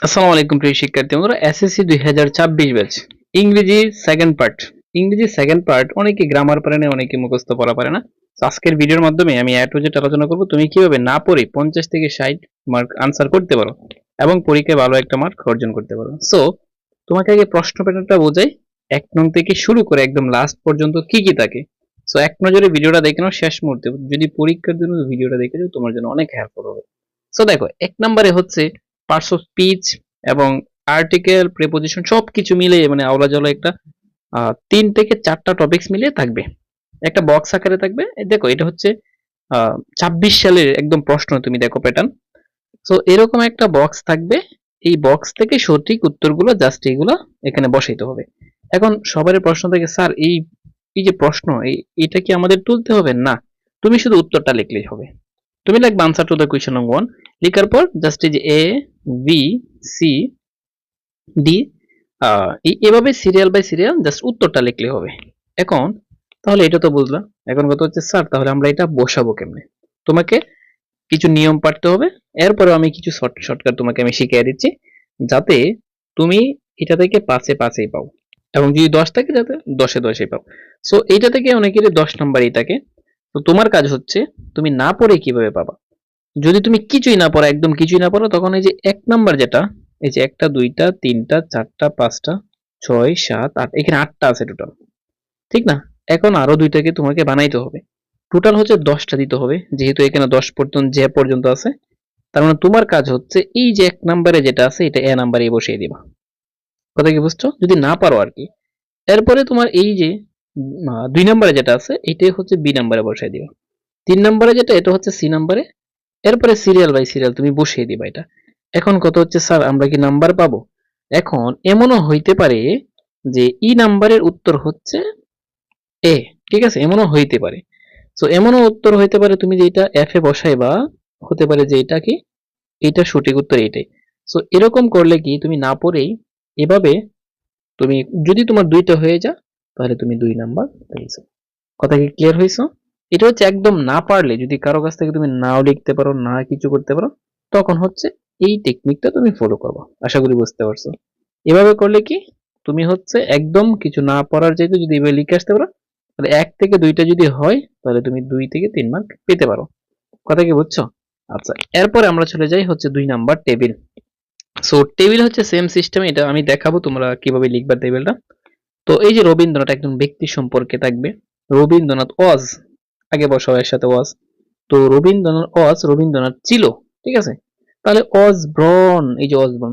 আসসালামু আলাইকুম প্রিয় শিক্ষার্থী বন্ধুরা, এসএসসি 2026 ব্যাচ ইংরেজি সেকেন্ড পার্ট। ইংরেজি সেকেন্ড পার্ট অনেকে গ্রামার পারে না, অনেকে মুখস্থ পড়া পারে না। তো আজকের ভিডিওর মাধ্যমে আমি এ টু জেড আলোচনা করব তুমি কিভাবে না পড়ে 50 থেকে 60 মার্ক আনসার করতে পারো এবং পরীক্ষায় ভালো একটা মার্ক অর্জন করতে পারো। সো তোমাকে আগে প্রশ্ন প্যাটার্নটা বোঝাই, 1 নং থেকে শুরু করে একদম লাস্ট পর্যন্ত কি কি থাকে। সো এক নজরে ভিডিওটা দেখে নাও, শেষ মুহূর্তে যদি পরীক্ষার জন্য ভিডিওটা দেখে যাও তোমার জন্য অনেক হেল্পফুল হবে। সো দেখো, 1 নম্বরে হচ্ছে পার্টস অফ স্পিচ এবং আর্টিকেল প্রিপোজিশন সবকিছু মিলিয়ে মানে আওলাজলা একটা 3 থেকে 4টা টপিকস মিলিয়ে থাকবে, একটা বক্স আকারে থাকবে। দেখো এটা হচ্ছে 26 সালের একদম প্রশ্ন, তুমি দেখো প্যাটার্ন। সো এরকম একটা বক্স থাকবে, এই বক্স থেকে সঠিক উত্তরগুলো জাস্ট এইগুলো এখানে বসাইতে হবে। এখন সবার প্রশ্ন থাকে, স্যার এই এই যে প্রশ্ন এটা কি আমাদের তুলতে হবে? না, তুমি শুধু উত্তরটা লিখলেই হবে। তুমি লিখবে answer to the question number 1, লেখার পর জাস্ট এই যে এ বি সি ডি এভাবে সিরিয়াল বাই সিরিয়াল জাস্ট উত্তরটা লিখলে হবে। এখন তাহলে এটা তো বুঝলাম, এখন কথা হচ্ছে স্যার তাহলে আমরা এটা বসাবো কেমনে? তোমাকে কিছু নিয়ম পাঠতে হবে, এরপরে আমি কিছু শর্টকাট তোমাকে আমি শিখিয়ে দিচ্ছি, যাতে তুমি এটা থেকে 5-এ 5 পাও এবং যদি 10 থাকে যাতে 10-এ 10 পাও। সো এইটা থেকে অনেকেরই 10 নাম্বারই থাকে। তো তোমার কাজ হচ্ছে তুমি না পড়ে কিভাবে পাবা। যদি তুমি কিছুই না পড়ো, একদম কিছুই না পড়ো, তখন এই যে 1 নাম্বার যেটা, এই যে 1টা 2টা 3টা 4টা 5টা 6 7 8, এখানে 8টা আছে টোটাল, ঠিক না? এখন আরো 2টাকে তোমাকে বানাইতে হবে, টোটাল হচ্ছে 10টা দিতে হবে। যেহেতু এখানে 10 পর্যন্ত যে পর্যন্ত আছে, তার মানে তোমার কাজ হচ্ছে এই যে 1 নাম্বারে যেটা আছে এটা এ নাম্বারে বসিয়ে দিবা। কথা কি বুঝছো? যদি না পারো আর কি। এরপরে তোমার এই যে 2 নাম্বারে যেটা আছে এটাই হচ্ছে বি নাম্বারে বসাই দিবা। 3 নাম্বারে যেটা এটা হচ্ছে সি নাম্বারে, এরপরে সিরিয়াল বাই সিরিয়াল তুমি বসিয়ে দিবা এটা। এখন কত হচ্ছে, স্যার আমরা কি নাম্বার পাবো? এখন এমনও হইতে পারে যে ই নাম্বারের উত্তর হচ্ছে এ, ঠিক আছে, এমনও হইতে পারে। সো এমনও উত্তর হইতে পারে তুমি যেটা এফ এ বসাইবা, হতে পারে যে এটা কি, এটা সঠিক উত্তর এইটাই। সো এরকম করলে কি তুমি না পড়েই এভাবে তুমি, যদি তোমার 2টা হয়ে যায় তাহলে তুমি 2 নাম্বার পেয়েছো। কথা কি ক্লিয়ার হয়েছে? এটা হচ্ছে একদম না পারলে, যদি কারো কাছ থেকে তুমি নাও লিখতে পারো না কিছু করতে পারো, তখন হচ্ছে এই টেকনিকটা তুমি ফলো করবে। আশা করি বুঝতে পারছো। এভাবে করলে কি তুমি হচ্ছে একদম কিছু না পড়ার চাইতে যদি এভাবে লিখে আসতে পারো, তাহলে 1 থেকে 2টা যদি হয় তাহলে তুমি 2 থেকে 3 মার্ক পেতে পারো। কথা কি বুঝছো? আচ্ছা, এরপরে আমরা চলে যাই হচ্ছে 2 নাম্বার টেবিল। সো টেবিল হচ্ছে সেম সিস্টেম, এটা আমি দেখাবো তোমরা কিভাবে লিখবা টেবিলটা। তো এই যে রবীন্দ্রনাথ একজন ব্যক্তি সম্পর্কে থাকবে, রবীন্দ্রনাথ ওয়াজ, আগে বসাও এর সাথে ওয়াজ। তো রবীন্দ্রনাথ ওয়াজ, রবীন্দ্রনাথ ছিল, ঠিক আছে। তাহলে অসবর্ন, এই যে অসবর্ন,